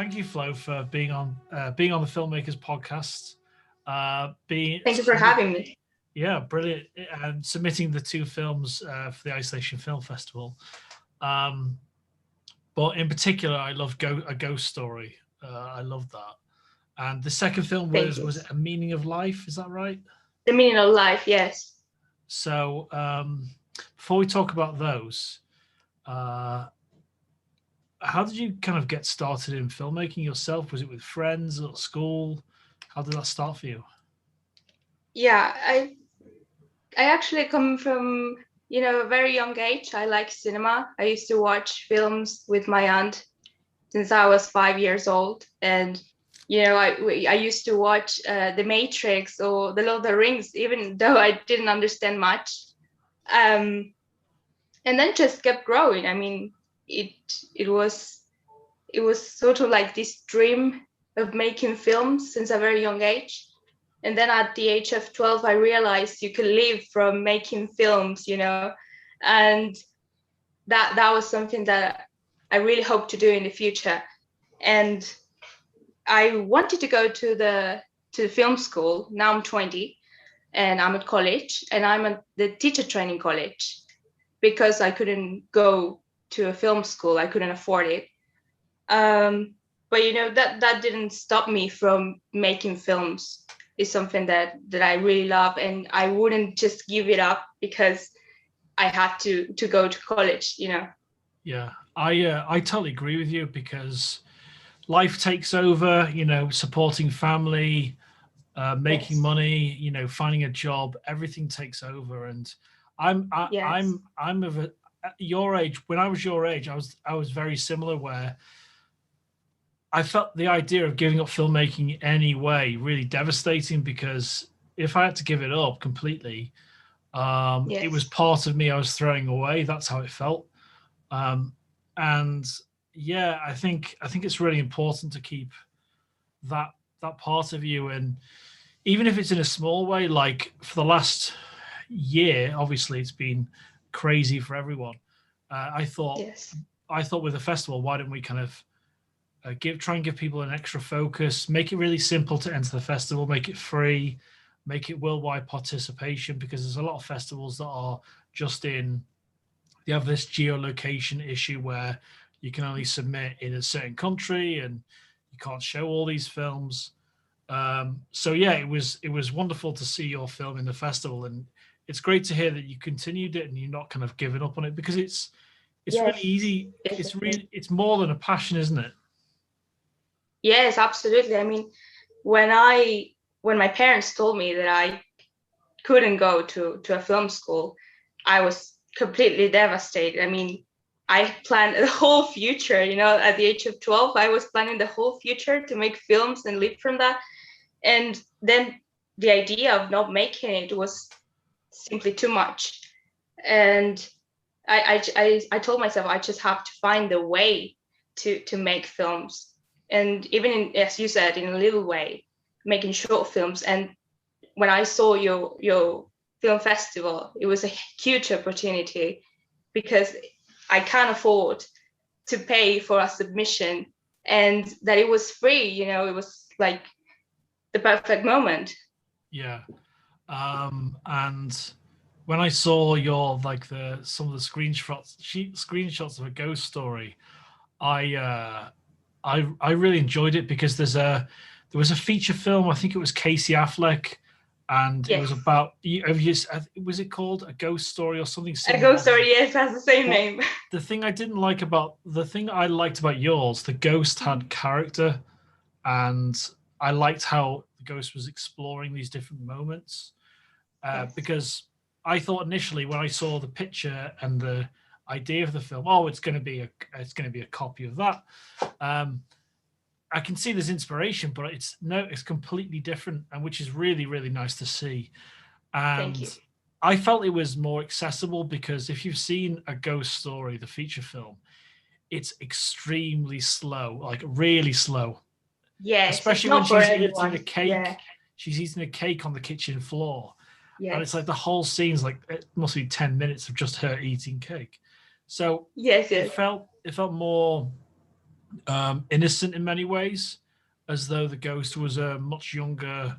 thank you, Flo, for being on the Filmmakers podcast. Thank you for having me. Yeah, brilliant. And submitting the 2 films for the Isolation Film Festival. But in particular, I love A Ghost Story. I love that. And the second film was it A Meaning of Life? Is that right? The Meaning of Life, yes. So before we talk about those, how did you kind of get started in filmmaking yourself? Was it with friends or school? How did that start for you? Yeah, I actually come from, a very young age. I like cinema. I used to watch films with my aunt since I was 5 years old. And, I used to watch The Matrix or The Lord of the Rings, even though I didn't understand much. And then just kept growing. I mean, it was sort of like this dream of making films since a very young age. And then at the age of 12, I realized you could live from making films, and that was something that I really hope to do in the future. And I wanted to go to the film school. Now I'm 20 and I'm at college, and I'm at the teacher training college because I couldn't go to a film school. I couldn't afford it. But that didn't stop me from making films. It's something that I really love, and I wouldn't just give it up because I had to go to college. Yeah, I totally agree with you, because life takes over. Supporting family, making money, finding a job, everything takes over. And I'm of your age. When I was your age, I was very similar, where I felt the idea of giving up filmmaking anyway really devastating, because if I had to give it up completely, it was part of me I was throwing away. That's how it felt. And yeah, I think it's really important to keep that part of you. And even if it's in a small way, like for the last year, obviously it's been crazy for everyone. I thought with the festival, why don't we kind of try and give people an extra focus, make it really simple to enter the festival, make it free, make it worldwide participation, because there's a lot of festivals that are just they have this geolocation issue where you can only submit in a certain country and you can't show all these films. So yeah, it was wonderful to see your film in the festival, and it's great to hear that you continued it and you're not kind of giving up on it, because it's really easy. It's more than a passion, isn't it? Yes, absolutely. I mean, when my parents told me that I couldn't go to a film school, I was completely devastated. I mean, I planned the whole future, at the age of 12, I was planning the whole future to make films and live from that. And then the idea of not making it was simply too much. And I told myself I just have to find a way to make films. And even as you said, in a little way, making short films. And when I saw your film festival, it was a huge opportunity, because I can't afford to pay for a submission, and that it was free. It was like the perfect moment. Yeah. And when I saw your some of the screenshots of A Ghost Story, I really enjoyed it, because there was a feature film. I think it was Casey Affleck, and it was about. Was it called A Ghost Story or something similar? A Ghost Story, yes, has the same name. The thing I liked about yours, the ghost had character, and I liked how the ghost was exploring these different moments. Because I thought initially, when I saw the picture and the idea of the film, it's going to be a copy of that. I can see there's inspiration, but it's completely different, and which is really, really nice to see. And thank you. I felt it was more accessible, because if you've seen A Ghost Story, the feature film, it's extremely slow, like really slow. Yes, especially when she's eating a cake. Yeah. She's eating a cake on the kitchen floor. Yes. And it's like the whole scene's like, it must be 10 minutes of just her eating cake. So it felt more innocent in many ways, as though the ghost was a much younger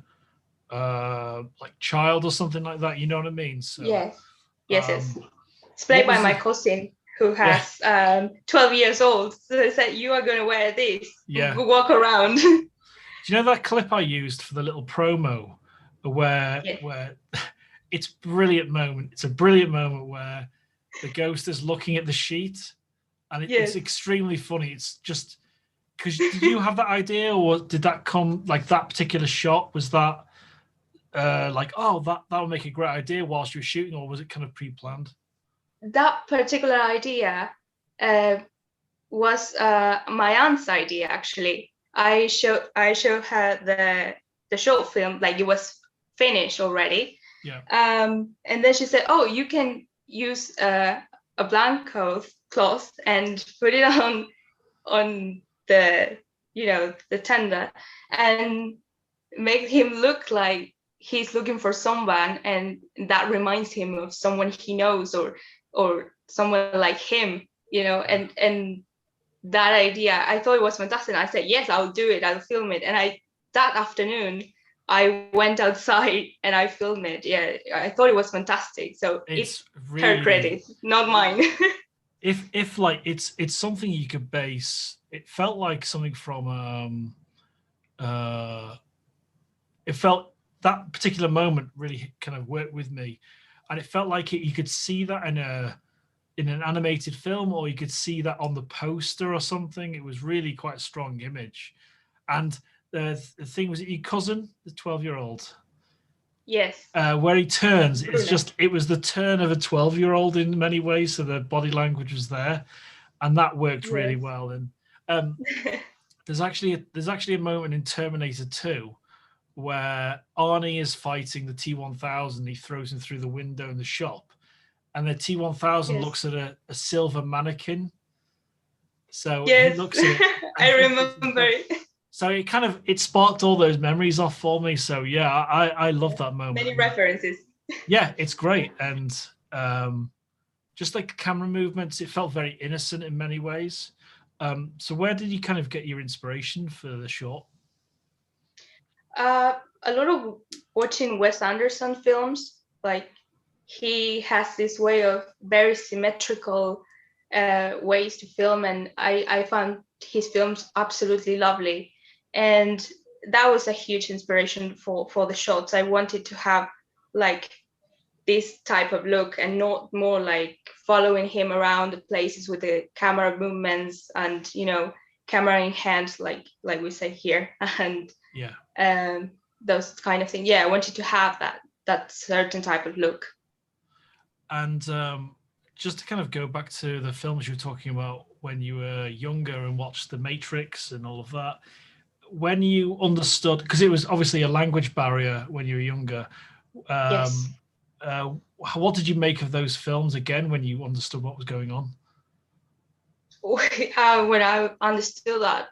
like child or something like that. You know what I mean? So Yes, yes, yes. um, It's what played by was my the cousin who yeah has 12 years old. So they said, you are going to wear this, yeah? walk around. Do you know that clip I used for the little promo where Yes, it's a brilliant moment. It's a brilliant moment where the ghost is looking at the sheet, and it's yes. extremely funny. It's just because did you have that idea, or did that come like that particular shot? Was that like, oh, that would make a great idea whilst you were shooting, or was it kind of pre-planned? That particular idea uh, was my aunt's idea, actually. I showed her the short film, like it was finished already. Yeah. And then she said, oh, you can use a blank cloth and put it on the, the tender, and make him look like he's looking for someone, and that reminds him of someone he knows, or someone like him, and that idea, I thought it was fantastic. I said, yes, I'll do it, I'll film it. And that afternoon I went outside and I filmed it. Yeah, I thought it was fantastic. So it's her credit, not mine. if like it's something you could base. It felt like something from it felt that particular moment really kind of worked with me, and it felt like you could see that in an animated film, or you could see that on the poster or something. It was really quite a strong image. And the thing was, your cousin, the 12-year-old, Yes. where he turns, Bruno. it was the turn of a 12-year-old in many ways. So the body language was there, and that worked really Yes. well. And um, there's actually a moment in Terminator 2 where Arnie is fighting the T-1000. He throws him through the window in the shop, and the T-1000 Yes. looks at a silver mannequin. So he Yes. looks at it and I thinks it's remember himself. it. So it sparked all those memories off for me. So yeah, I love that moment. Many references. Yeah, it's great. And just like camera movements, it felt very innocent in many ways. So where did you kind of get your inspiration for the short? A lot of watching Wes Anderson films. Like, he has this way of very symmetrical ways to film, and I found his films absolutely lovely. And that was a huge inspiration for the shots. I wanted to have like this type of look, and not more like following him around the places with the camera movements and camera in hand, like we say here. And Yeah. those kind of things. Yeah, I wanted to have that certain type of look. And just to kind of go back to the films you were talking about when you were younger and watched The Matrix and all of that, when you understood, because it was obviously a language barrier when you were younger, Yes. what did you make of those films again when you understood what was going on? When I understood that,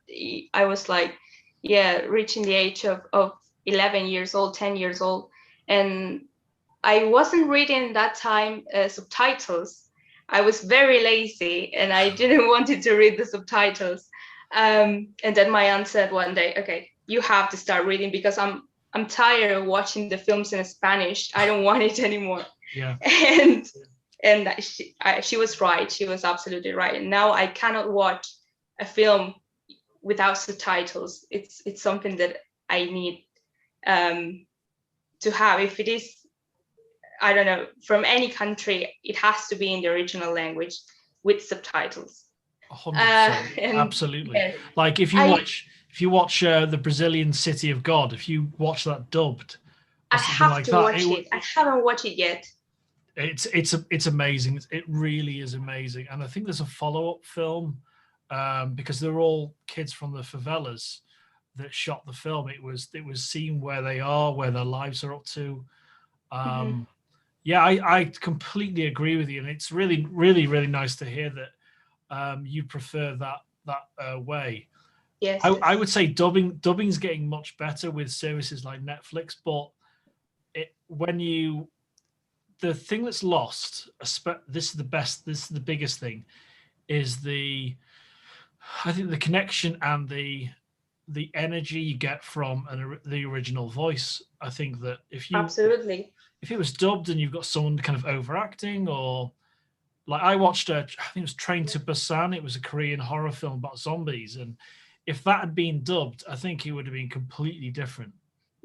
I was like, yeah, reaching the age of 11 years old, 10 years old. And I wasn't reading that time subtitles. I was very lazy and I didn't want to read the subtitles. And then my aunt said one day, okay, you have to start reading, because I'm tired of watching the films in Spanish. I don't want it anymore. Yeah. And she was right. She was absolutely right. And now I cannot watch a film without subtitles. It's something that I need to have. If it is, I don't know, from any country, it has to be in the original language with subtitles. 100%. Absolutely. Yeah, Like if you watch the Brazilian City of God, if you watch that dubbed I or something have like to that, watch it. I haven't watched it yet. It's amazing. It really is amazing. And I think there's a follow-up film because they're all kids from the favelas that shot the film. It was seen where they are, where their lives are up to. Yeah, I completely agree with you, and it's really, really, really nice to hear that you prefer that way. Yes. I would say dubbing's getting much better with services like Netflix, but the thing that's lost, this is the biggest thing, is the I think the connection and the energy you get from the original voice. I think that Absolutely. if it was dubbed and you've got someone kind of overacting, or like I watched I think it was Train to Busan. It was a Korean horror film about zombies, and if that had been dubbed, I think it would have been completely different.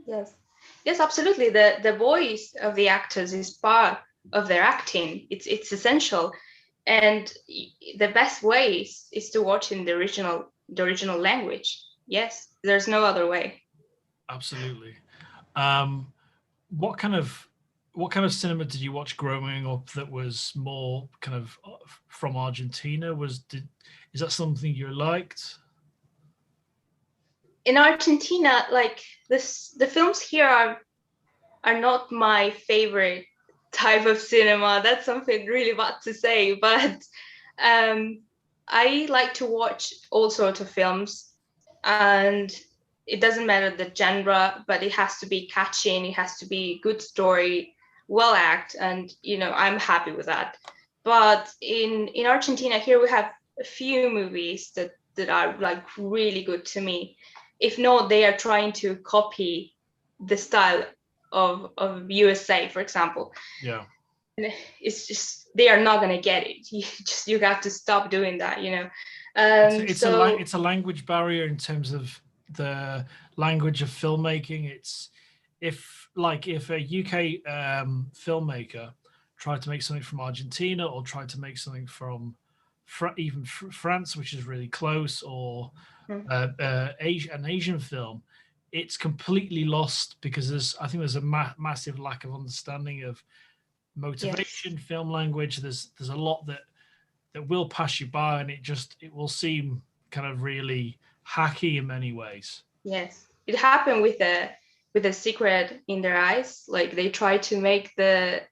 Yes. Yes, absolutely. The voice of the actors is part of their acting. It's essential. And the best way is to watch in the original language. Yes, there's no other way. Absolutely. Um, what kind of cinema did you watch growing up that was more kind of from Argentina? Is that something you liked? In Argentina, like the films here are not my favorite type of cinema. That's something really bad to say, but um, I like to watch all sorts of films, and it doesn't matter the genre, but it has to be catching. It has to be good story, well act, and I'm happy with that. But in Argentina here we have a few movies that are like really good to me. If not, they are trying to copy the style of USA, for example. Yeah. It's just they are not gonna get it. You got to stop doing that. It's a language barrier in terms of the language of filmmaking. It's if a UK filmmaker tried to make something from Argentina, or tried to make something from France, which is really close, or an Asian film, it's completely lost because there's a massive lack of understanding of motivation, yes. film language. There's a lot that will pass you by, and it will seem kind of really hacky in many ways. Yes, it happened with the Secret in Their Eyes. Like they tried to make the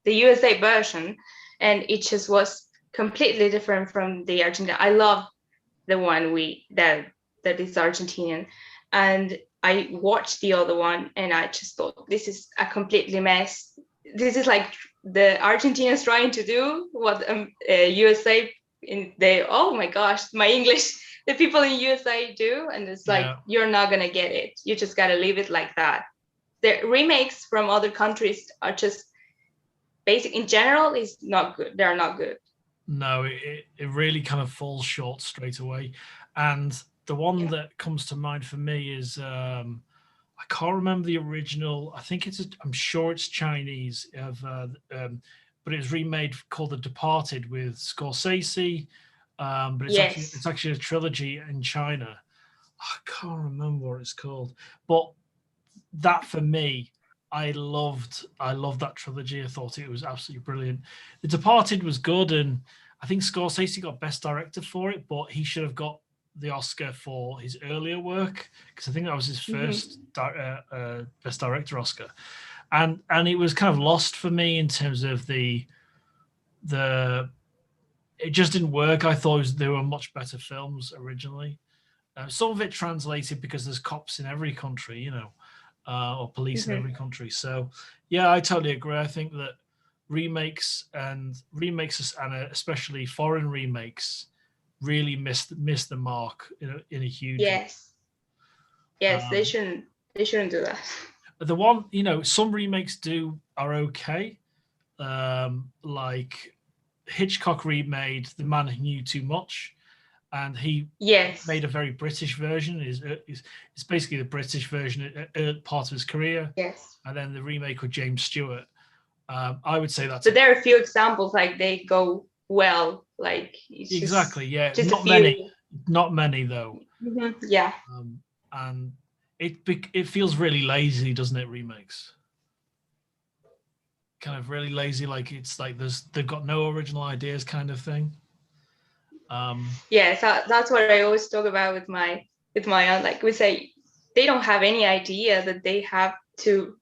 USA version, and it just was completely different from the Argentine. I love the one that is Argentinian, and I watched the other one, and I just thought this is a completely mess. This is like the Argentinians trying to do what USA oh my gosh, my English, the people in USA do, and it's like you're not gonna get it. You just gotta leave it like that. The remakes from other countries are just basic in general is not good. They're not good. No, it really kind of falls short straight away. And the one that comes to mind for me is I can't remember the original. I think I'm sure it's Chinese, but it was remade called The Departed with Scorsese. But it's actually a trilogy in China. I can't remember what it's called, but that for me, I loved that trilogy. I thought it was absolutely brilliant. The Departed was good, and I think Scorsese got Best Director for it, but he should have got the Oscar for his earlier work, because I think that was his first Best Director Oscar, and it was kind of lost for me in terms of the it just didn't work. I thought there were much better films originally. Some of it translated because there's cops in every country, or police in every country. So yeah, I totally agree. I think that remakes and especially foreign remakes really missed the mark in a huge way. Yes, they shouldn't do that. The one, some remakes are okay, like Hitchcock remade The Man Who Knew Too Much, and he made a very British version. It's basically the British version, part of his career. Yes. And then the remake with James Stewart. I would say that's. But there are a few examples like they go well. Like exactly, yeah. Just not many though. Yeah. And it feels really lazy, doesn't it? Remakes. Kind of really lazy, like it's like they've got no original ideas, kind of thing. Yeah, so that's what I always talk about with my aunt. Like we say, they don't have any idea that they have to,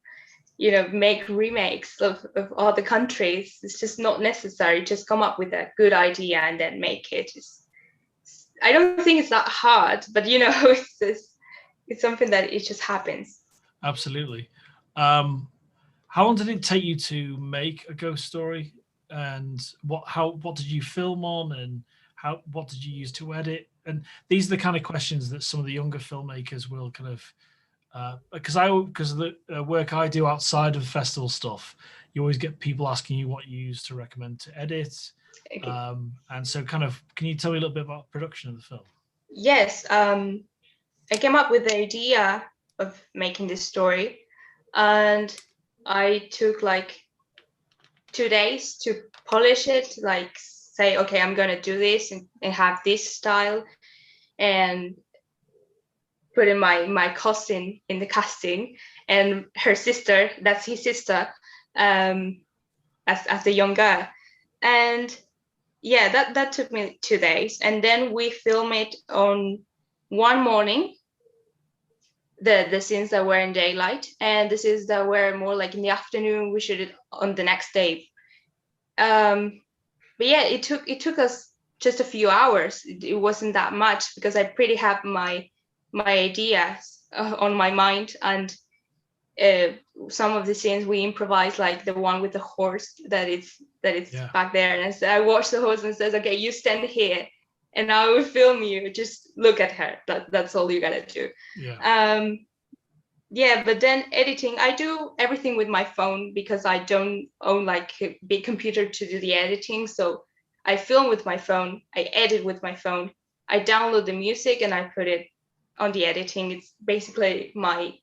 make remakes of other countries. It's just not necessary. Just come up with a good idea and then make it. I don't think it's that hard, but it's something that it just happens. Absolutely. How long did it take you to make a ghost story, and what did you film on, and what did you use to edit? And these are the kind of questions that some of the younger filmmakers will kind of, because of the work I do outside of festival stuff, you always get people asking you what you use to recommend to edit. Okay. And so kind of, can you tell me a little bit about production of the film? Yes, I came up with the idea of making this story, and I took like 2 days to polish it, like say, okay, I'm gonna do this and have this style, and put in my cousin in the casting, and her sister, that's his sister, as the young girl. And yeah, that took me 2 days, and then we film it on one morning, the scenes that were in daylight, and the scenes that were more like in the afternoon, we shoot it on the next day. But yeah, it took us just a few hours. It wasn't that much because I pretty have my ideas on my mind, and some of the scenes we improvised, like the one with the horse that it's back there, and I watched the horse and says, okay, you stand here and I will film you, just look at her, that's all you gotta do. Yeah, but then editing, I do everything with my phone because I don't own like a big computer to do the editing. So I film with my phone, I edit with my phone, I download the music and I put it on the editing. It's basically my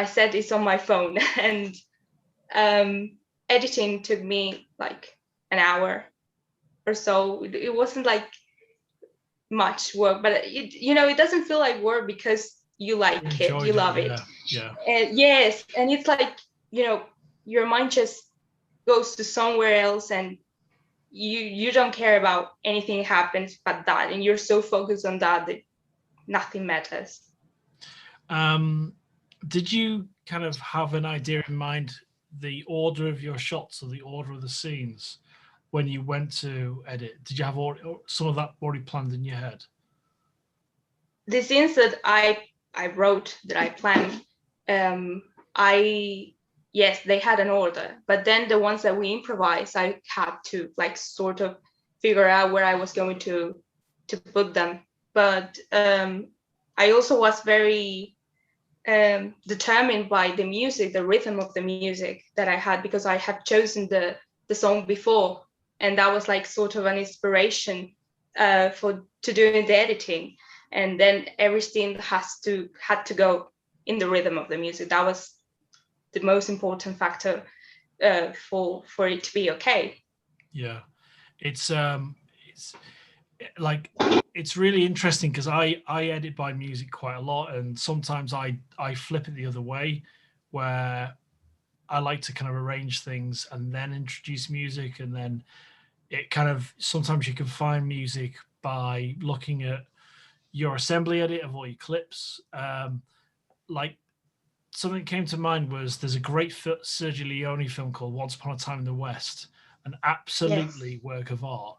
set is on my phone. And editing took me like an hour or so. It wasn't like much work, but it doesn't feel like work because you like it, you love it. Yeah. And yes, and it's like, your mind just goes to somewhere else, and you don't care about anything happens but that, and you're so focused on that nothing matters. Did you kind of have an idea in mind, the order of your shots or the order of the scenes when you went to edit? Did you have some of that already planned in your head? The scenes that I wrote, that I planned, yes, they had an order, but then the ones that we improvised, I had to like sort of figure out where I was going to put them. But I also was very determined by the music, the rhythm of the music that I had, because I had chosen the song before, and that was like sort of an inspiration to doing the editing. And then everything had to go in the rhythm of the music. That was the most important factor for it to be okay. Yeah, it's like, it's really interesting because I edit by music quite a lot, and sometimes I flip it the other way, where I like to kind of arrange things and then introduce music, and then it kind of, sometimes you can find music by looking at your assembly edit of all your clips. Like, something that came to mind was, there's a great Sergio Leone film called Once Upon a Time in the West, an absolutely work of art.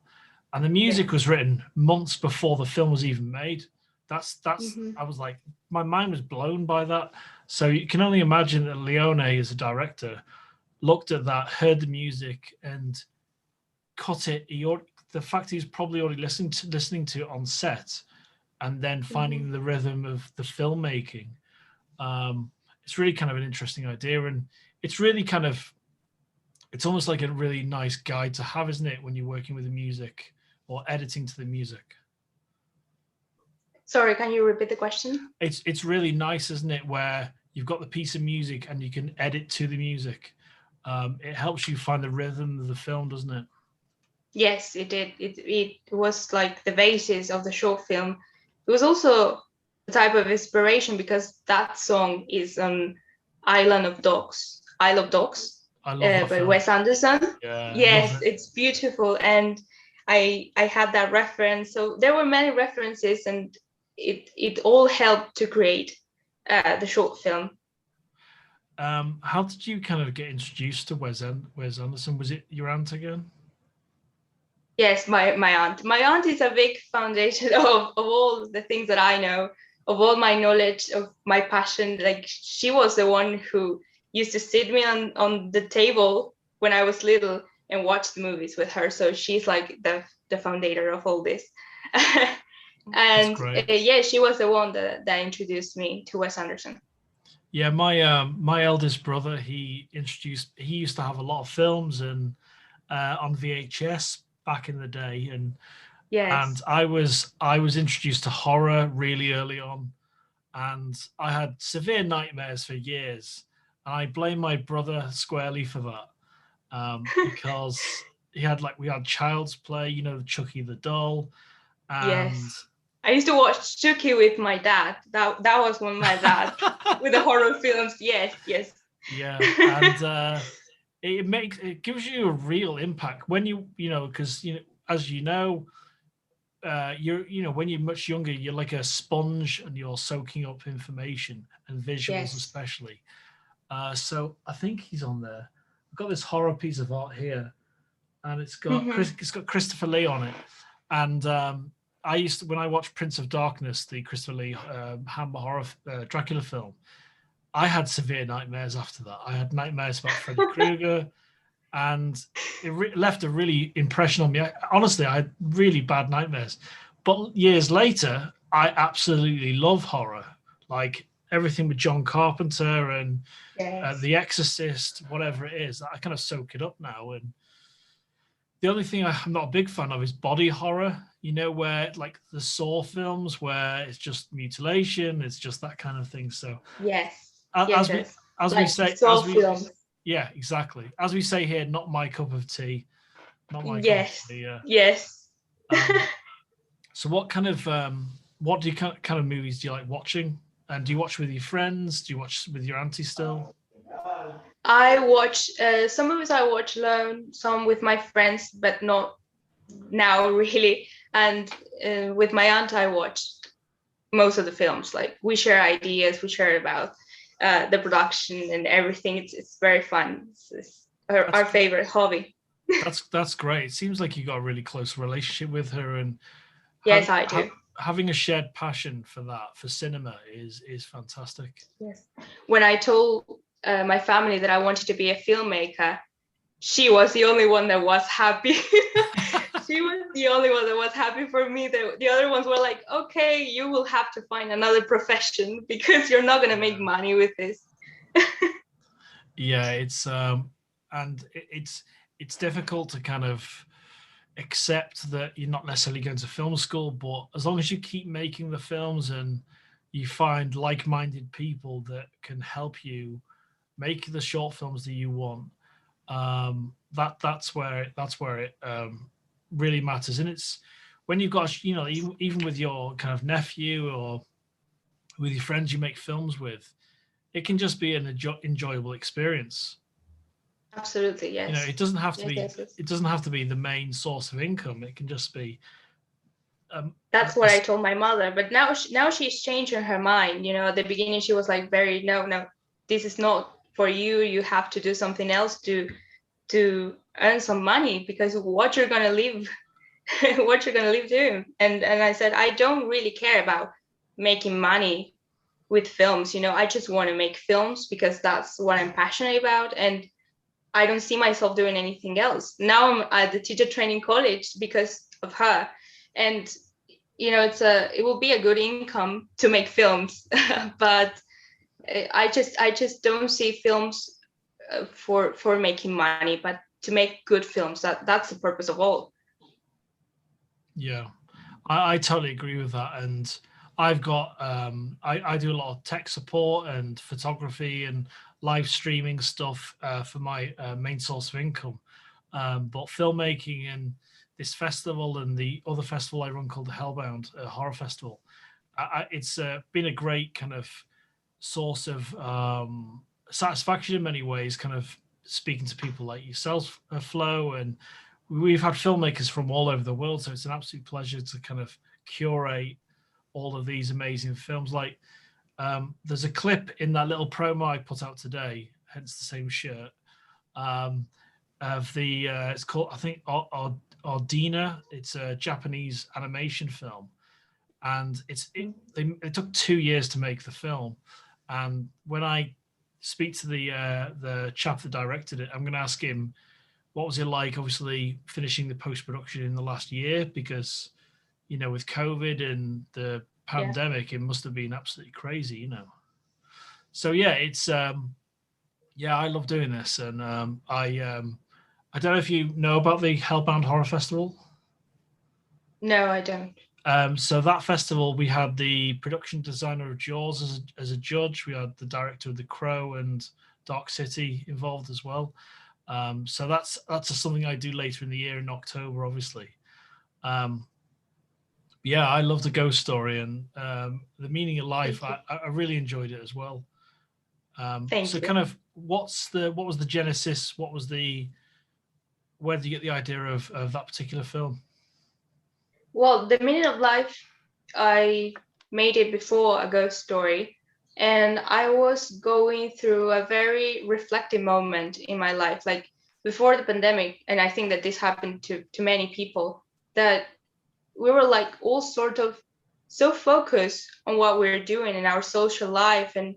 And the music was written months before the film was even made. That's I was like, my mind was blown by that. So you can only imagine that Leone, as a director, looked at that, heard the music, and cut it. The fact he was probably already listening to it on set, and then finding the rhythm of the filmmaking. It's really kind of an interesting idea, and it's really kind of, it's almost like a really nice guide to have, isn't it, when you're working with the music or editing to the music? Sorry, can you repeat the question? It's really nice, isn't it, where you've got the piece of music and you can edit to the music. It helps you find the rhythm of the film, doesn't it? Yes, it did. It was like the basis of the short film. It was also a type of inspiration because that song is on Isle of Dogs, I love by Wes Anderson. Yeah, yes, it's beautiful, and I had that reference. So there were many references, and it all helped to create the short film. How did you kind of get introduced to Wes Anderson? Was it your aunt again? Yes, my aunt. My aunt is a big foundation of all the things that I know, of all my knowledge, of my passion. Like, she was the one who used to sit me on the table when I was little and watch the movies with her. So she's like the founder of all this. And great. yeah, she was the one that introduced me to Wes Anderson. Yeah, my eldest brother, he used to have a lot of films and on VHS back in the day, and Yes. I was introduced to horror really early on, and I had severe nightmares for years, and I blame my brother squarely for that, because we had Child's Play, you know, Chucky the doll, and Yes. I used to watch Chucky with my dad. That was one of my dad with the horror films. Yes, yes. yeah, and it gives you a real impact when you know, because you know, as you know, when you're much younger, you're like a sponge and you're soaking up information and visuals Yes. especially. So I think he's on there. I've got this horror piece of art here, and it's got Christopher Lee on it. And I used to, when I watched Prince of Darkness, the Christopher Lee Hammer horror Dracula film, I had severe nightmares after that. I had nightmares about Freddy Krueger, and it left a really impression on me. Honestly, I had really bad nightmares. But years later, I absolutely love horror, like everything with John Carpenter and Yes. The Exorcist, whatever it is. I kind of soak it up now. And the only thing I'm not a big fan of is body horror. You know, where like the Saw films, where it's just mutilation, it's just that kind of thing. So Yes. as Yes. we Yes. as we Like say, Saw films. yeah, exactly. As we say here, not my cup of tea. Not my cup of Yes. tea. Yeah. Yes. So what do you kind of movies do you like watching? And do you watch with your friends? Do you watch with your auntie still? I watch some movies I watch alone, some with my friends, but not now really. And with my aunt, I watch most of the films. Like we share ideas, we share about the production and everything. It's very fun. It's our favorite hobby. That's great. It seems like you got a really close relationship with her, and Yes, I do. having a shared passion for that, for cinema, is fantastic. Yes. When I told my family that I wanted to be a filmmaker, she was the only one that was happy. She was the only one that was happy for me. The other ones were like, okay, you will have to find another profession because you're not going to make money with this. Yeah, it's difficult to kind of accept that you're not necessarily going to film school, but as long as you keep making the films and you find like-minded people that can help you make the short films that you want, that's where it really matters. And it's when you've got, you know, even with your kind of nephew or with your friends you make films with, it can just be an enjoyable experience. Absolutely, yes. You know, it doesn't have to yes, be. Yes, yes. It doesn't have to be the main source of income. It can just be. That's what I told my mother. But now she's changing her mind. You know, at the beginning she was like very no, this is not for you. You have to do something else to earn some money because what you're gonna live what you're gonna live doing. And I said I don't really care about making money with films. You know, I just want to make films because that's what I'm passionate about, and I don't see myself doing anything else. Now I'm at the teacher training college because of her, and you know, it will be a good income to make films, but I just don't see films for making money, but to make good films. That's the purpose of all. Yeah, I totally agree with that. And I've got I do a lot of tech support and photography and live streaming stuff for my main source of income. But filmmaking and this festival and the other festival I run called the Hellbound Horror Festival, it's been a great kind of source of satisfaction in many ways, kind of speaking to people like yourself, Flo, and we've had filmmakers from all over the world, so it's an absolute pleasure to kind of curate all of these amazing films. Like there's a clip in that little promo I put out today, hence the same shirt, of the it's called, I think, Ordina. It's a Japanese animation film, and it took 2 years to make the film. And when I speak to the chap that directed it, I'm going to ask him what was it like, obviously finishing the post production in the last year, because you know, with COVID and the Yeah. pandemic, it must have been absolutely crazy, you know. So yeah, it's yeah, I love doing this, and I don't know if you know about the Hellbound Horror Festival. No, I don't. So that festival, we had the production designer of Jaws as a judge. We had the director of The Crow and Dark City involved as well. So that's something I do later in the year in October, obviously. Um, yeah, I love the ghost story and the meaning of life. Thank you. I really enjoyed it as well. Thank So, you. kind of, what was the genesis? Where did you get the idea of that particular film? Well, the meaning of life, I made it before a ghost story, and I was going through a very reflective moment in my life, like before the pandemic. And I think that this happened to many people, that we were like all sort of so focused on what we're doing in our social life and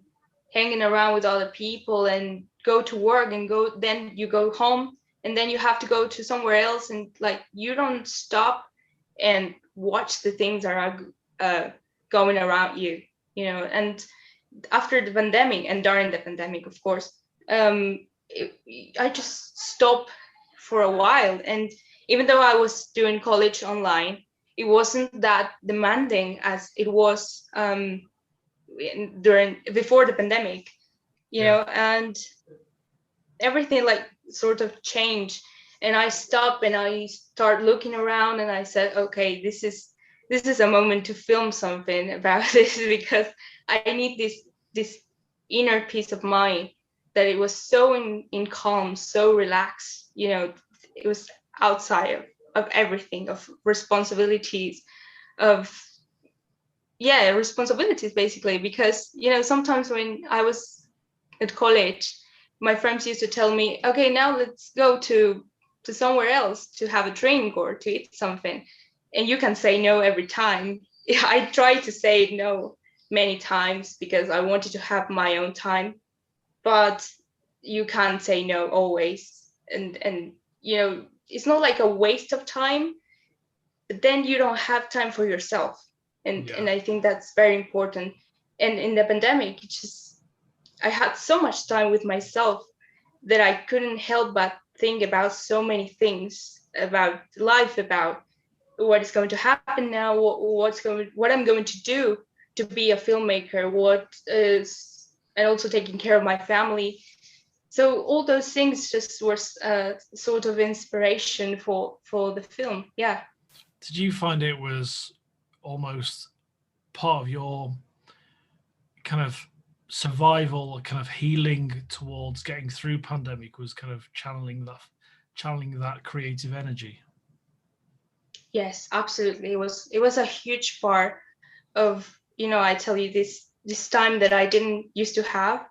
hanging around with other people and go to work and then you go home and then you have to go to somewhere else, and like you don't stop and watch the things that are going around you, you know. And after the pandemic and during the pandemic, of course, I just stopped for a while. And even though I was doing college online, it wasn't that demanding as it was before the pandemic, you know. And everything like sort of changed, and I stopped and I start looking around and I said, okay, this is a moment to film something about this, because I need this inner peace of mind, that it was so in calm, so relaxed, you know. It was outside of everything, of responsibilities, of responsibilities basically. Because, you know, sometimes when I was at college, my friends used to tell me, okay, now let's go to somewhere else to have a drink or to eat something, and you can say no every time. I tried to say no many times because I wanted to have my own time, but you can't say no always. And you know, it's not like a waste of time, but then you don't have time for yourself. And I think that's very important. And in the pandemic, it just, I had so much time with myself that I couldn't help but think about so many things about life, about what is going to happen now, what I'm going to do to be a filmmaker, and also taking care of my family. So all those things just were sort of inspiration for the film. Yeah. Did you find it was almost part of your kind of survival, kind of healing towards getting through pandemic, was kind of channeling that creative energy? Yes, absolutely. It was a huge part of, you know, I tell you, this time that I didn't used to have,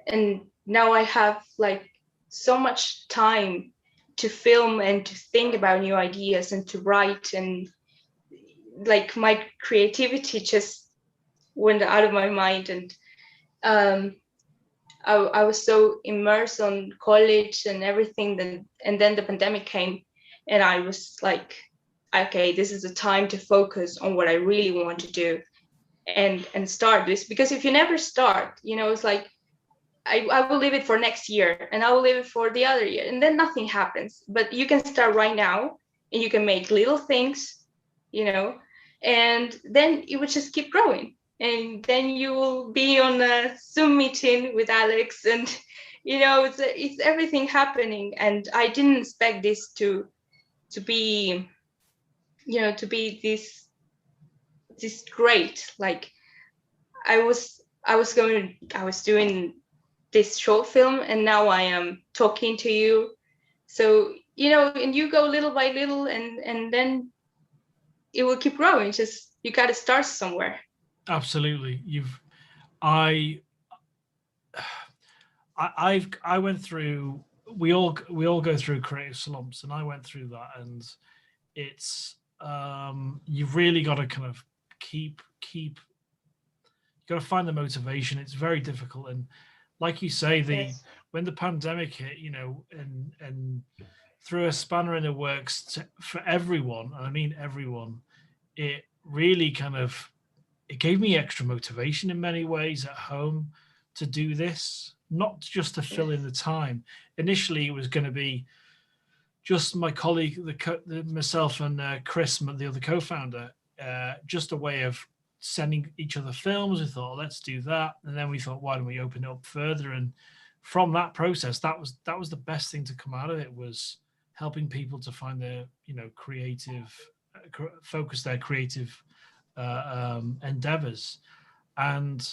and now I have like so much time to film and to think about new ideas and to write, and like my creativity just went out of my mind. And um, I was so immersed on college and everything. And then the pandemic came, and I was like, okay, this is the time to focus on what I really want to do, and start this. Because if you never start, you know, it's like I will leave it for next year, and I will leave it for the other year, and then nothing happens. But you can start right now, and you can make little things, you know, and then it would just keep growing. And then you will be on a Zoom meeting with Alex, and you know, it's everything happening. And I didn't expect this to be, you know, to be this great. Like I was doing this short film, and now I am talking to you. So, you know, and you go little by little, and then it will keep growing. Just you got to start somewhere. Absolutely. I I went through. We all go through creative slumps, and I went through that. And it's you've really got to kind of keep. You got to find the motivation. It's very difficult, and like you say, Yes. when the pandemic hit, you know, and threw a spanner in the works for everyone, and I mean everyone, it really kind of, it gave me extra motivation in many ways at home to do this, not just to fill in the time. Initially, it was going to be just my colleague, myself and Chris, the other co-founder, just a way of sending each other films. We thought, let's do that, and then we thought, why don't we open it up further? And from that process, that was the best thing to come out of it, was helping people to find their creative, focus their creative endeavors. And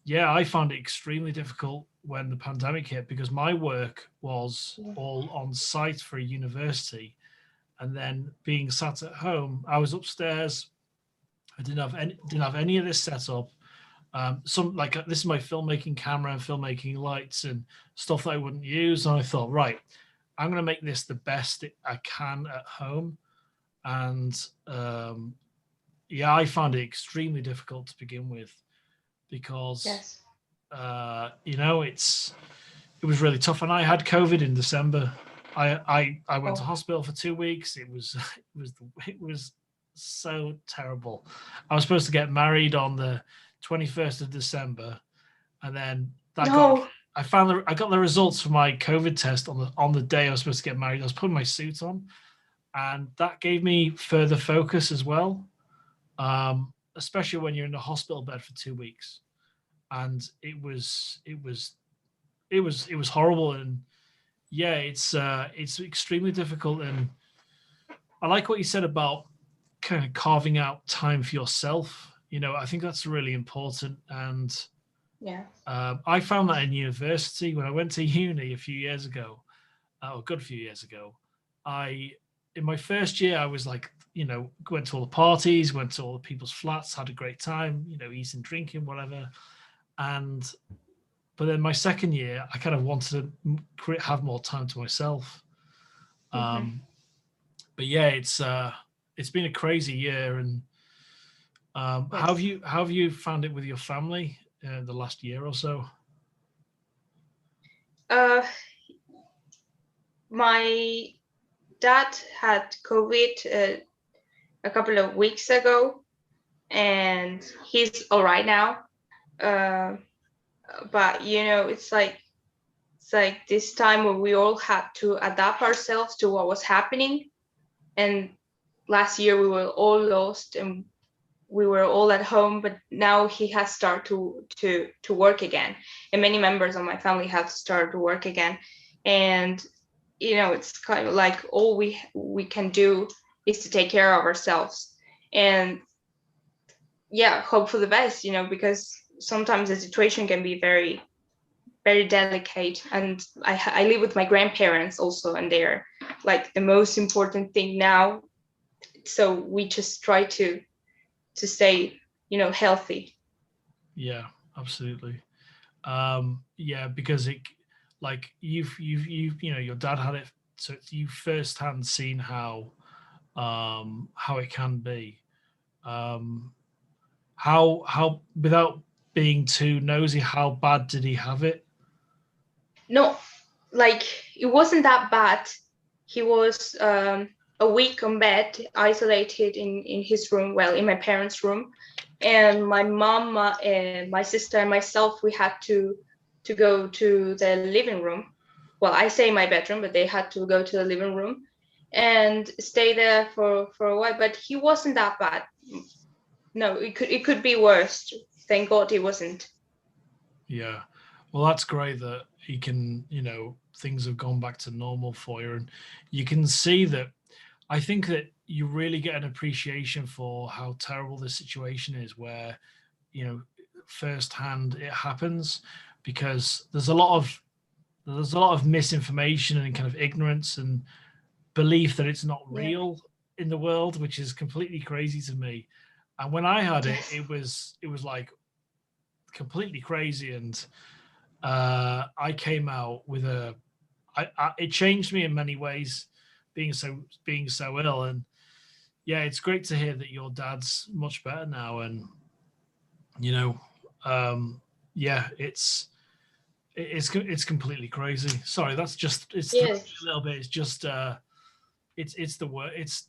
yeah, I found it extremely difficult when the pandemic hit, because my work was all on site for a university, and then being sat at home, I was upstairs. I didn't have any of this set up. Some, like, this is my filmmaking camera and filmmaking lights and stuff that I wouldn't use. And I thought, right, I'm going to make this the best I can at home. And yeah, I found it extremely difficult to begin with, because Yes. it was really tough. And I had COVID in December. I went to Oh. hospital for 2 weeks. It was it was so terrible. I was supposed to get married on the 21st of December, and then I got the results for my COVID test on the day I was supposed to get married. I was putting my suit on, and that gave me further focus as well, especially when you're in a hospital bed for 2 weeks. And it was horrible. And yeah, it's extremely difficult. And I like what you said about kind of carving out time for yourself. I think that's really important. And Yeah. I found that in university when I went to uni a few years ago, a good few years ago. In my first year, I was like, went to all the parties, went to all the people's flats, had a great time, eating, drinking, whatever. But then my second year, I kind of wanted to have more time to myself. But yeah, it's been a crazy year. And how have you found it with your family the last year or so? My dad had COVID a couple of weeks ago, and he's all right now. But it's like this time where we all had to adapt ourselves to what was happening. And last year we were all lost and we were all at home, but now he has started to work again, and many members of my family have started to work again. And it's kind of like all we can do is to take care of ourselves and hope for the best, because sometimes the situation can be very, very delicate. And I live with my grandparents also, and they're like the most important thing now. So we just try to stay, healthy. Yeah, absolutely. Yeah, because it, like, you've your dad had it, so you firsthand seen how it can be. How, without being too nosy, how bad did he have it? No, like, it wasn't that bad. He was a week on bed, isolated in his room, well, in my parents' room. And my mom and my sister and myself, we had to go to the living room. Well, I say my bedroom, but they had to go to the living room and stay there for a while. But he wasn't that bad. No, it could be worse. Thank God it wasn't. Yeah. Well, that's great that he can, things have gone back to normal for you. And you can see that. I think that you really get an appreciation for how terrible this situation is, where, firsthand it happens, because there's a lot of misinformation and kind of ignorance and belief that it's not real in the world, which is completely crazy to me. And when I had it, it was like completely crazy. And I came out with it changed me in many ways, being so ill. And yeah, it's great to hear that your dad's much better now. And yeah, it's completely crazy. Sorry, that's just, it's a little bit. It's just it's the word. It's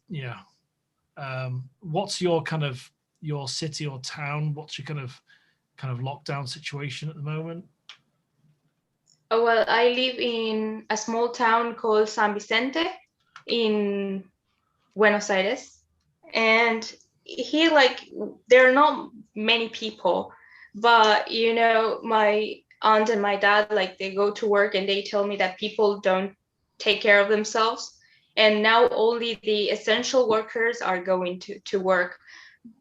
what's your kind of your city or town? What's your kind of lockdown situation at the moment? Oh, well, I live in a small town called San Vicente in Buenos Aires. And here, like, there are not many people, but you know, my aunt and my dad, like, they go to work and they tell me that people don't take care of themselves. And now only the essential workers are going to work.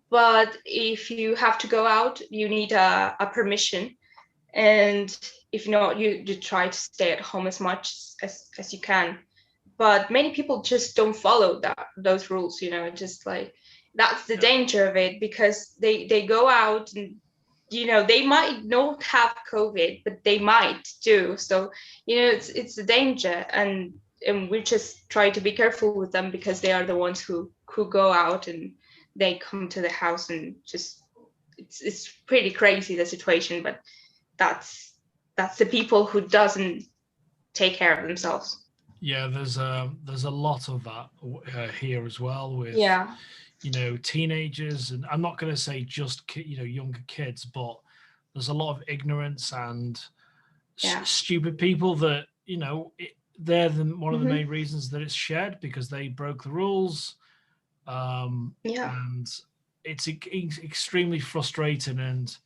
But if you have to go out, you need a permission. And if not, you try to stay at home as much as you can. But many people just don't follow those rules, you know, just like that's the danger of it, because they go out and, you know, they might not have COVID, but they might do. So, you know, it's a danger, and we just try to be careful with them, because they are the ones who go out and they come to the house, and just it's pretty crazy, the situation. But that's the people who doesn't take care of themselves. Yeah, there's a lot of that here as well with, Yeah. you know, teenagers, and I'm not going to say just you know, younger kids, but there's a lot of ignorance and Yeah. stupid people that, you know, they're one of the Mhm. main reasons that it's shared, because they broke the rules. Yeah. And it's extremely frustrating. And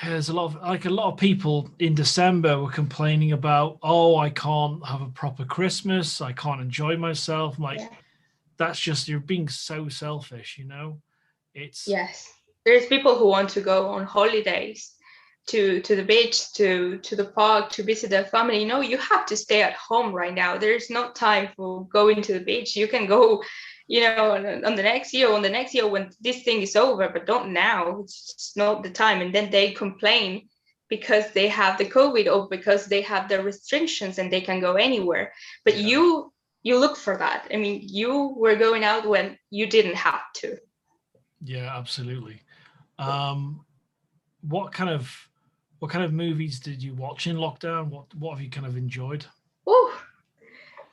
yeah, there's a lot of people in December were complaining about, oh, I can't have a proper Christmas, I can't enjoy myself. I'm like, Yeah. that's just, you're being so selfish, you know. It's Yes. There's people who want to go on holidays to the beach, to the park, to visit their family. You know, you have to stay at home right now. There's no time for going to the beach. You can go, you know, on the next year, when this thing is over, but don't now. It's just not the time. And then they complain because they have the COVID, or because they have the restrictions and they can go anywhere. But yeah, you look for that. I mean, you were going out when you didn't have to. yeah, absolutely. um what kind of movies did you watch in lockdown? What have you kind of enjoyed? Oh,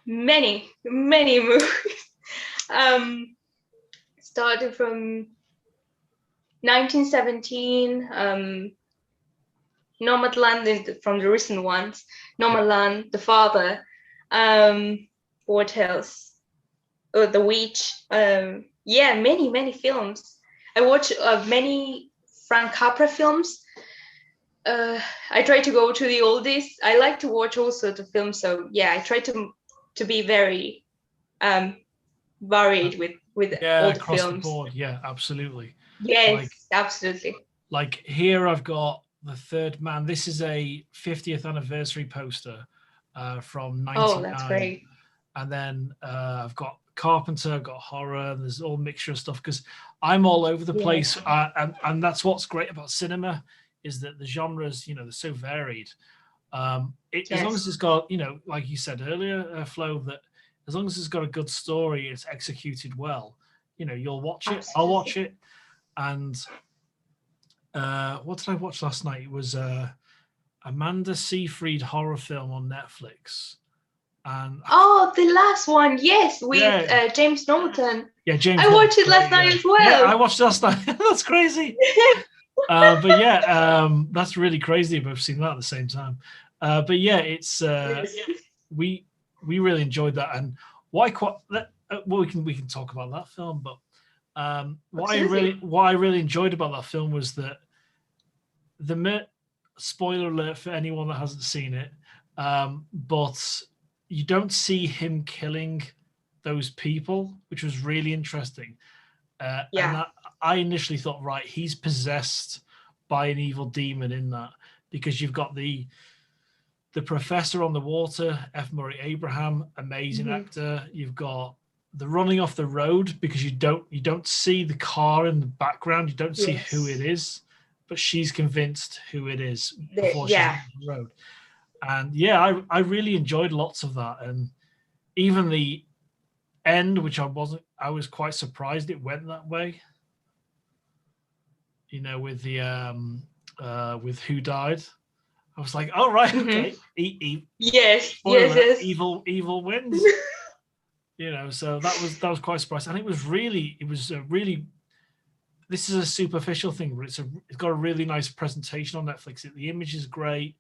many movies. um Starting from 1917, Nomadland, from the recent ones, Yeah, Nomadland, The Father, what else? Oh, The Witch. Yeah, many films. I watch many Frank Capra films. I try to go to the oldies. I like to watch also the films, so yeah, I try to be very varied with yeah, all the across the films. board, yeah, absolutely. like Yes, absolutely. like here I've got The Third Man. This is a 50th anniversary poster from Oh, that's 99. great. And then I've got Carpenter, I've got horror, and there's all mixture of stuff, because I'm all over the place. Yes, And that's what's great about cinema, is that the genres, you know, they're so varied. As long as yes, it's got, you know, like you said earlier, Flo, that as long as it's got a good story, it's executed well, you know, you'll watch it, I'll watch absolutely. it. And what did I watch last night? It was Amanda Seyfried horror film on Netflix. And Oh, the last one, yes, with yeah, James Norton. yeah, James I Norton's watched it last great. night Yeah, as yeah, I well. watched last night. That's crazy. But yeah, that's really crazy. We've seen that at the same time. But yeah, it's Yes. we really enjoyed that. And why quite well, we can talk about that film. But Absolutely. what I really enjoyed about that film was that spoiler alert for anyone that hasn't seen it, but you don't see him killing those people, which was really interesting. And Yeah. I initially thought, right, he's possessed by an evil demon in that, because you've got the professor on the water, F. Murray Abraham, amazing Hmm. actor. You've got the running off the road, because you don't see the car in the background, you don't see who it Yes. is, but she's convinced who it is before she's Yeah. on the road. And yeah, I really enjoyed lots of that. And even the end, which I was quite surprised it went that way, you know, with the with who died. I was like, oh right, Hmm. okay. Yes. Spoiler Yes. alert, Yes. evil wins. You know, so that was quite surprising, and it was a really. This is a superficial thing, but it's got a really nice presentation on Netflix. The image is great.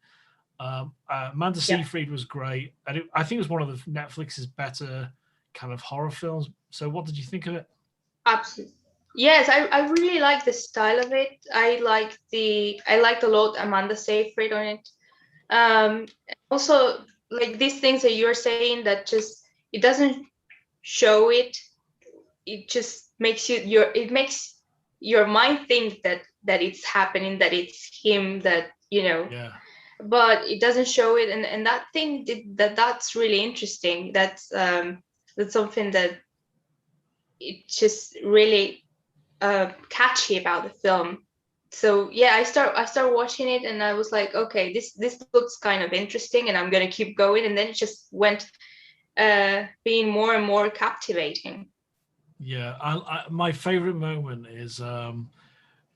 Amanda Yeah, Seyfried was great, and I think it was one of the Netflix's better kind of horror films. So, what did you think of it? absolutely. Yes, I really like the style of it. I liked a lot Amanda Seyfried on it. Also, like these things that you're saying that just it doesn't show it. It just makes it makes your mind think that it's happening, that it's him, that Yeah, but it doesn't show it, and that thing that's really interesting. That's something that it just really catchy about the film. So yeah, I start watching it, and I was like, okay, this looks kind of interesting, and I'm gonna keep going. And then it just went being more and more captivating. yeah. My favorite moment is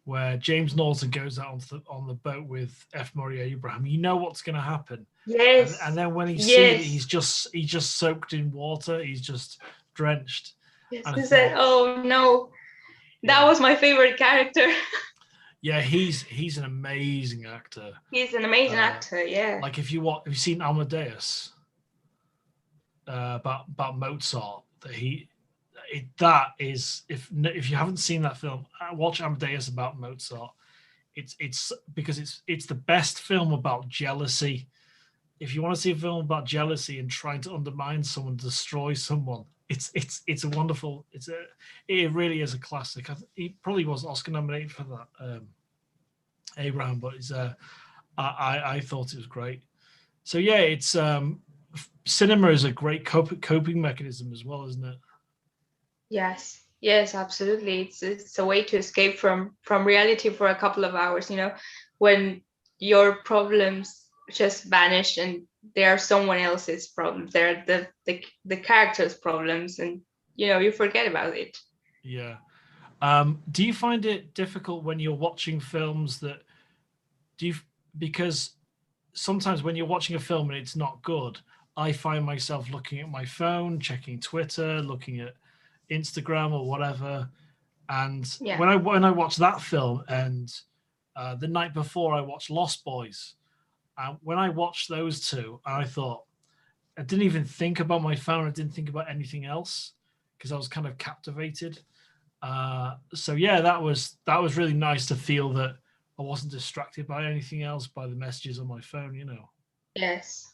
where James Norton goes out on the boat with F. Murray Abraham. You know what's going to happen, and Yes, then when he see it, yes, he's just soaked in water. He's just drenched, yes. and I He said, thought, oh no, that yeah, was my favorite character. yeah, he's an amazing actor. He's an amazing Uh, actor. Yeah. like if you've seen Amadeus, about Mozart, that is, if you haven't seen that film, watch Amadeus about Mozart. It's because it's the best film about jealousy. If you want to see a film about jealousy and trying to undermine someone, destroy someone, it's a wonderful. It really is a classic. He probably was Oscar nominated for that, Abraham, but I thought it was great. So yeah, it's cinema is a great coping mechanism as well, isn't it? Yes. Yes, absolutely. It's a way to escape from reality for a couple of hours, when your problems just vanish and they are someone else's problems. They're the character's problems, and you forget about it. Yeah. Do you find it difficult when you're watching films that do you because sometimes when you're watching a film and it's not good, I find myself looking at my phone, checking Twitter, looking at Instagram or whatever. And Yeah. when I watched that film, and the night before I watched Lost Boys, when I watched those two, I thought I didn't even think about my phone. I didn't think about anything else because I was kind of captivated. So yeah, that was really nice to feel that I wasn't distracted by anything else, by the messages on my phone. Yes.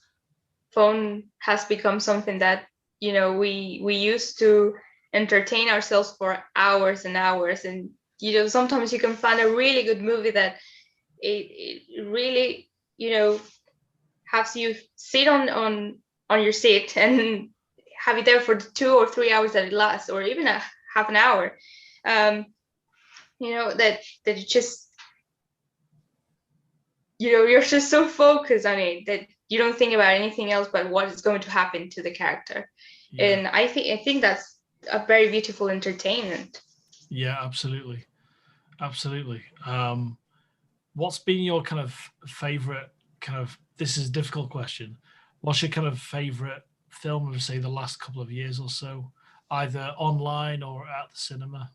Phone has become something that we used to entertain ourselves for hours and hours, and sometimes you can find a really good movie that it really has you sit on your seat and have it there for the 2 or 3 hours that it lasts, or even a half an hour. um that it just you're just so focused on it that you don't think about anything else but what is going to happen to the character. Yeah, And I think that's a very beautiful entertainment. yeah, absolutely, absolutely. What's been your kind of favorite kind of? This is a difficult question. What's your kind of favorite film of say the last couple of years or so, either online or at the cinema?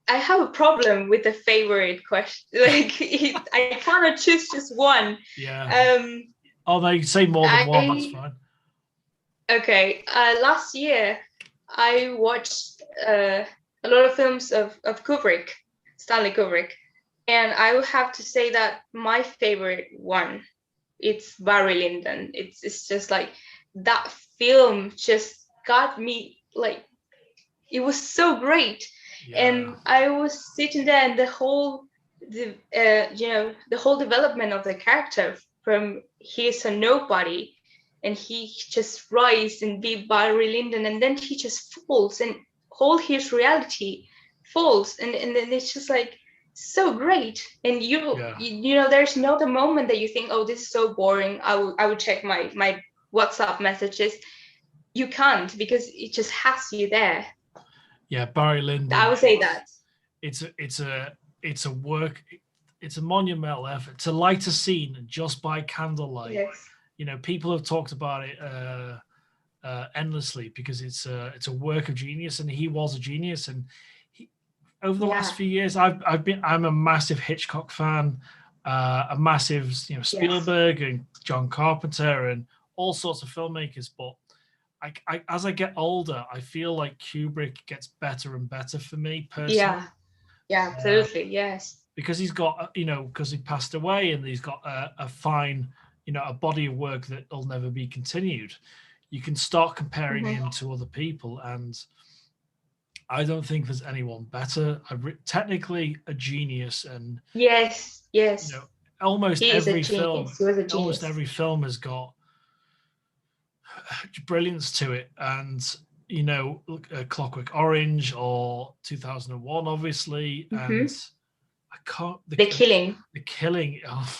I have a problem with the favorite question. Like I cannot choose just one. Yeah. um Oh, they say more than one. That's I fine. Okay. Last year, I watched a lot of films of Kubrick, Stanley Kubrick, and I would have to say that my favorite one, it's Barry Lyndon. It's just like that film just got me, like it was so great. Yeah. And I was sitting there, and the whole development of the character, from he's a nobody and he just rise and be Barry Lyndon, and then he just falls and all his reality falls, and then it's just like so great. And Yeah. there's not a moment that you think, oh, this is so boring, I would check my WhatsApp messages. You can't, because it just has you there. Yeah. Barry I Lyndon. would say that. It's a work. It's a monumental effort to light a scene just by candlelight. Yes. People have talked about it. endlessly because it's a work of genius, and he was a genius. And over the last few years, I'm a massive Hitchcock fan, a massive Spielberg and John Carpenter and all sorts of filmmakers. But as I get older, I feel like Kubrick gets better and better for me personally. Yeah, absolutely, yes. Because he's got, because he passed away, and he's got a fine, a body of work that will never be continued. You can start comparing him to other people, and I don't think there's anyone better. Technically a genius, and yes, almost every film has got brilliance to it. And Clockwork Orange or 2001, obviously, and I can't. The Killing. Oh.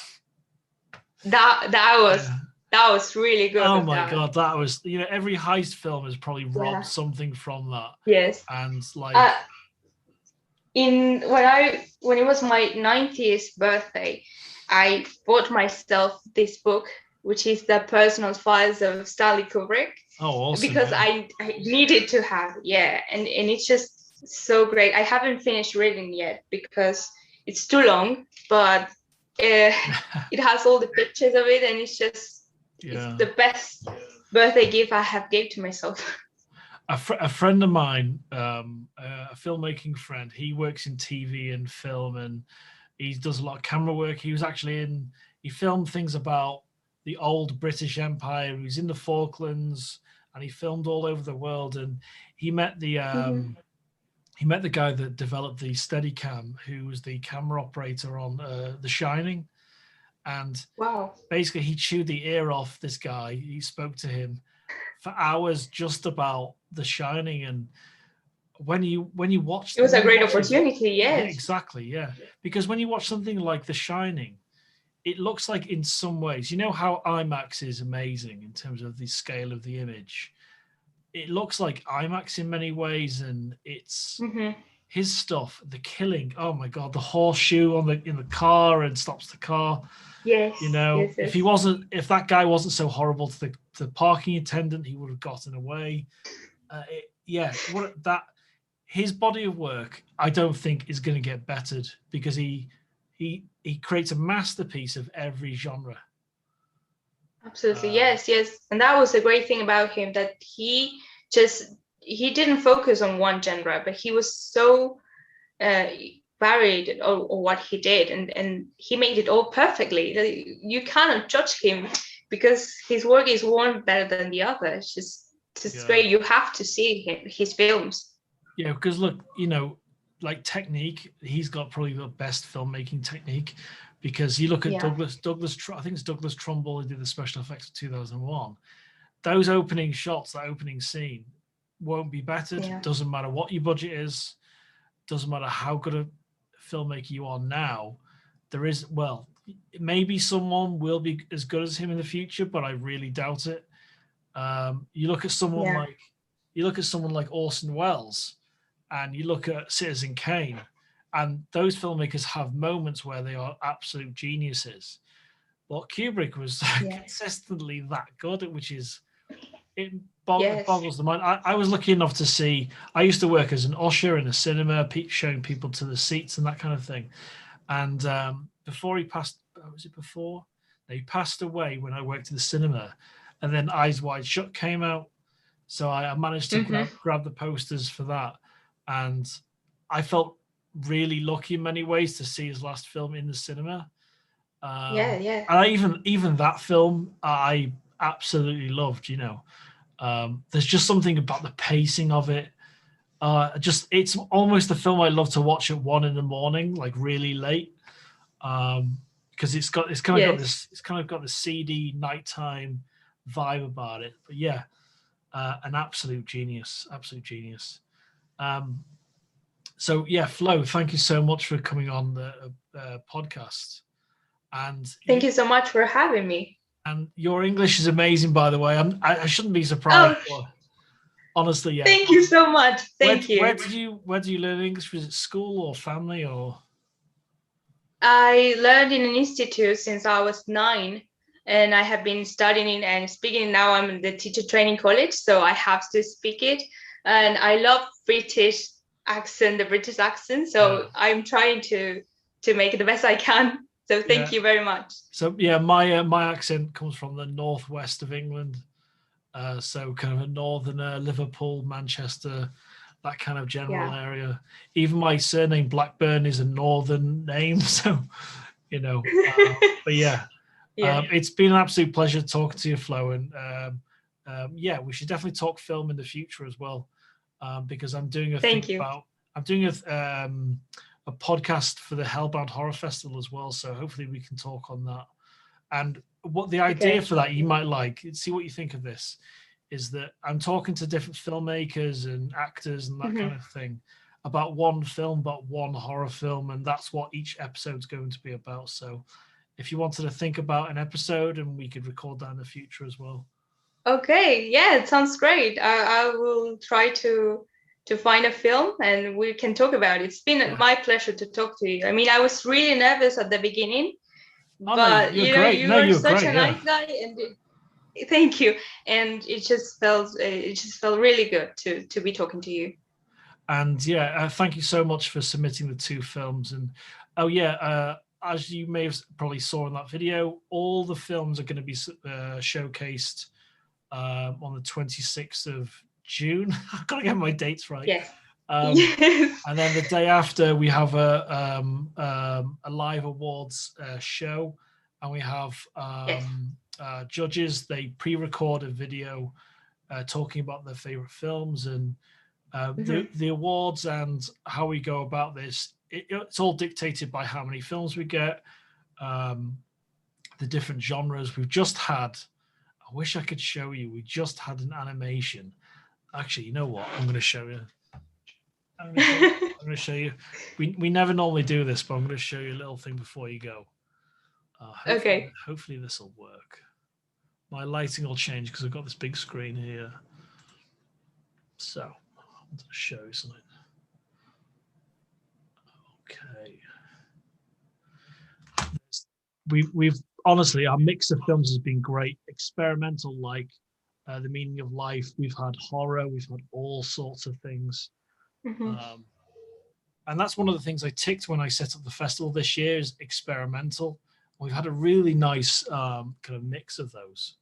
That was really good. Oh my god, that was every heist film has probably robbed something from that. Yes. And like when it was my 90th birthday, I bought myself this book, which is the Personal Files of Stanley Kubrick. Oh, awesome! Because I needed to have, and it's just so great. I haven't finished reading yet because it's too long, but it has all the pictures of it, and it's just it's the best birthday gift I have gave to myself. A friend of mine, a filmmaking friend, he works in TV and film, and he does a lot of camera work. He filmed things about the old British Empire. He was in the Falklands, and he filmed all over the world. And he met the guy that developed the Steadicam, who was the camera operator on The Shining. And basically, he chewed the ear off this guy. He spoke to him for hours just about The Shining. And when you watch, it was a great opportunity. Yes, yeah, exactly, yeah. Because when you watch something like The Shining, it looks like, in some ways, how IMAX is amazing in terms of the scale of the image. It looks like IMAX in many ways, and it's his stuff. The Killing, oh my god, the horseshoe in the car and stops the car. Yes, if that guy wasn't so horrible to the parking attendant, he would have gotten away. His body of work, I don't think is going to get bettered, because he creates a masterpiece of every genre. Absolutely, yes. And that was the great thing about him, that he didn't focus on one genre, but he was so varied or what he did, and he made it all perfectly. You cannot judge him because his work is one better than the other. It's just great. You have to see his films. Yeah, because look, like technique, he's got probably the best filmmaking technique, because you look at Douglas, I think it's Douglas Trumbull who did the special effects of 2001. Those opening shots, that opening scene won't be bettered. Doesn't matter what your budget is, doesn't matter how good a filmmaker you are now. Maybe someone will be as good as him in the future, but I really doubt it. You look at someone like Orson Welles, and you look at Citizen Kane, and those filmmakers have moments where they are absolute geniuses. But Kubrick was consistently that good, which is, it boggles the mind. I was lucky enough to see, I used to work as an usher in a cinema, showing people to the seats and that kind of thing. And before he passed, was it before? No, he passed away when I worked in the cinema, and then Eyes Wide Shut came out. So I managed to grab the posters for that. And I felt really lucky in many ways to see his last film in the cinema. And even that film I absolutely loved. There's just something about the pacing of it. It's almost the film I love to watch at 1 a.m, like really late, because it's kind of got this seedy nighttime vibe about it. But an absolute genius. So Flo, thank you so much for coming on the podcast. And thank you so much for having me. And your English is amazing, by the way. I shouldn't be surprised. But honestly, Thank you so much. Thank you. Where did you learn English? Was it school or family or? I learned in an institute since I was 9. and I have been studying and speaking. Now I'm in the teacher training college, so I have to speak it. And I love British accent, the British accent. So I'm trying to make it the best I can. So thank you very much. So yeah, my accent comes from the northwest of England. So kind of a northerner, Liverpool, Manchester, that kind of general area. Even my surname Blackburn is a northern name. So, you know, but yeah. It's been an absolute pleasure talking to you, Flo. And yeah, we should definitely talk film in the future as well, because I'm doing I'm doing a podcast for the Hellbound Horror Festival as well. So hopefully we can talk on that. And what the idea for that you might like, see what you think of this, is that I'm talking to different filmmakers and actors and that kind of thing about one film, about one horror film, and that's what each episode's going to be about. So if you wanted to think about an episode, and we could record that in the future as well. Okay, yeah, it sounds great. I will try to find a film and we can talk about it. It's been my pleasure to talk to you. I mean, I was really nervous at the beginning, but you know, you are such a nice guy, and thank you. And it just felt really good to be talking to you. And yeah, thank you so much for submitting the 2 films. And as you may have probably saw in that video, all the films are going to be showcased on the 26th of June. I've got to get my dates right. Yes. And then the day after, we have a live awards show, and we have judges. They pre-record a video talking about their favorite films, and the awards and how we go about this. It's all dictated by how many films we get, the different genres. We've just had, I wish I could show you, we just had an animation. Actually, you know what? I'm going to show you. I'm going to show you. We never normally do this, but I'm going to show you a little thing before you go. Hopefully this will work. My lighting will change because I've got this big screen here. So I want to show you something. Okay. We've honestly, our mix of films has been great. Experimental, like The Meaning of Life. We've had horror. We've had all sorts of things. And that's one of the things I ticked when I set up the festival this year, is experimental. We've had a really nice kind of mix of those.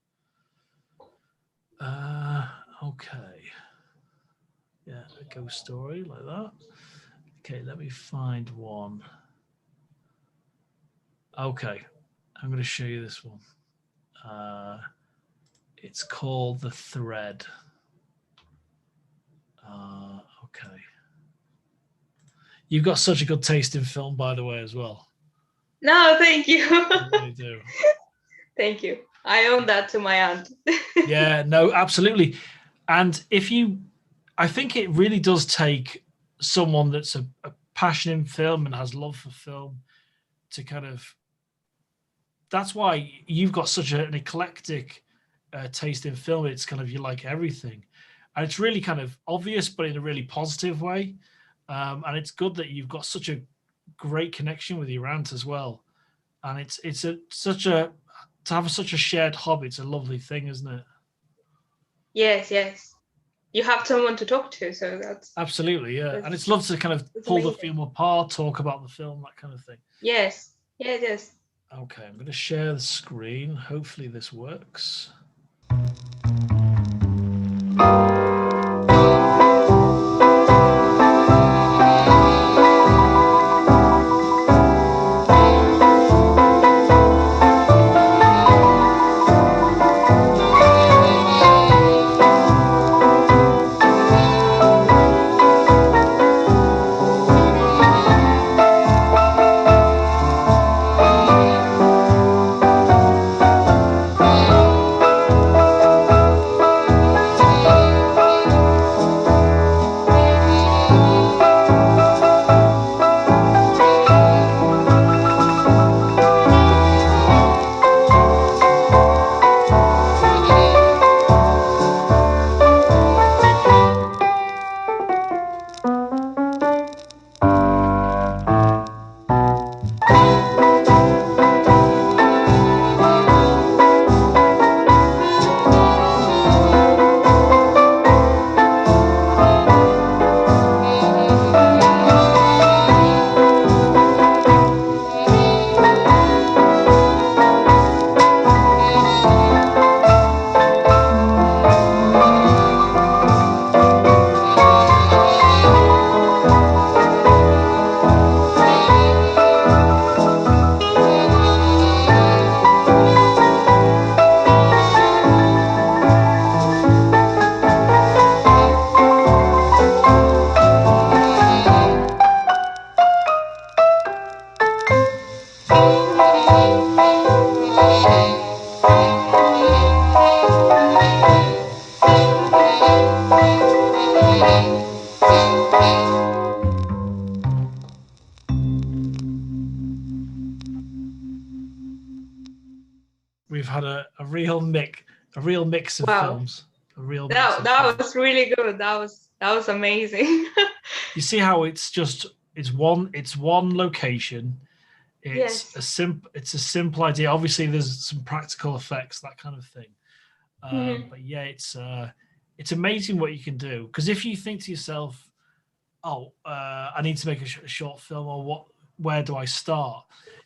Okay. Yeah, a ghost story like that. Okay, let me find one. Okay, I'm going to show you this one. It's called The Thread. Okay. You've got such a good taste in film, by the way, as well. No, thank you. You really do. Thank you. I own that to my aunt. Yeah, no, absolutely. And I think it really does take someone that's a passion in film and has love for film to kind of, that's why you've got such an eclectic taste in film. It's kind of, you like everything. And it's really kind of obvious, but in a really positive way. And it's good that you've got such a great connection with your aunt as well. And to have such a shared hobby, it's a lovely thing, isn't it? Yes. You have someone to talk to, so that's absolutely, yeah. And it's lovely to kind of pull the film apart, talk about the film, that kind of thing. Yes. Okay, I'm going to share the screen. Hopefully this works. real mix of Wow. films. A real mix That of that films. was really good. That was amazing. You see how it's one location. It's Yes. a simple idea. Obviously, there's some practical effects, that kind of thing. Mhm. But yeah, it's amazing what you can do. Because if you think to yourself, "Oh, I need to make a short film," or where do I start?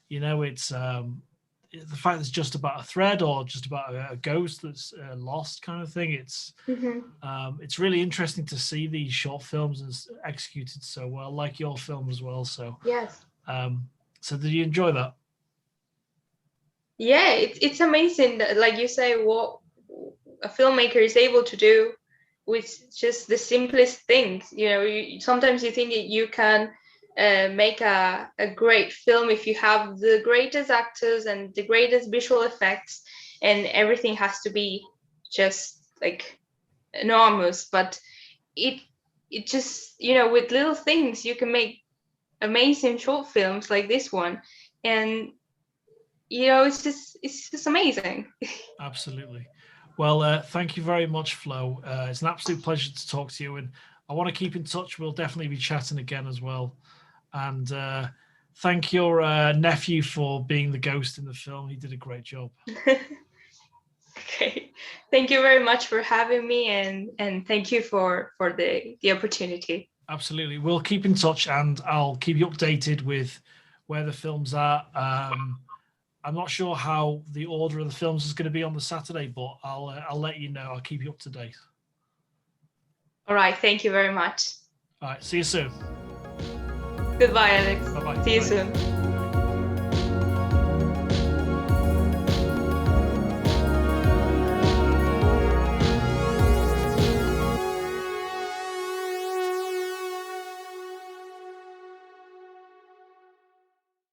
You know, it's the fact it's just about a thread or just about a ghost that's lost, kind of thing. It's really interesting to see these short films and executed so well, like your film as well. So, Yes. so did you enjoy that? Yeah, it's amazing that, like you say, what a filmmaker is able to do with just the simplest things. You know, sometimes you think that you can make a great film if you have the greatest actors and the greatest visual effects, and everything has to be just like enormous. But it it just, you know, with little things you can make amazing short films like this one. And you know, it's just amazing. Absolutely. Well, thank you very much, Flo. It's an absolute pleasure to talk to you, and I want to keep in touch. We'll definitely be chatting again as well. And thank your nephew for being the ghost in the film. He did a great job. Okay, thank you very much for having me, and thank you for the opportunity. Absolutely. We'll keep in touch, and I'll keep you updated with where the films are. I'm not sure how the order of the films is going to be on the Saturday, but I'll let you know. I'll keep you up to date. All right, thank you very much. All right. See you soon. Goodbye, Alex. Bye bye. See you Bye. soon.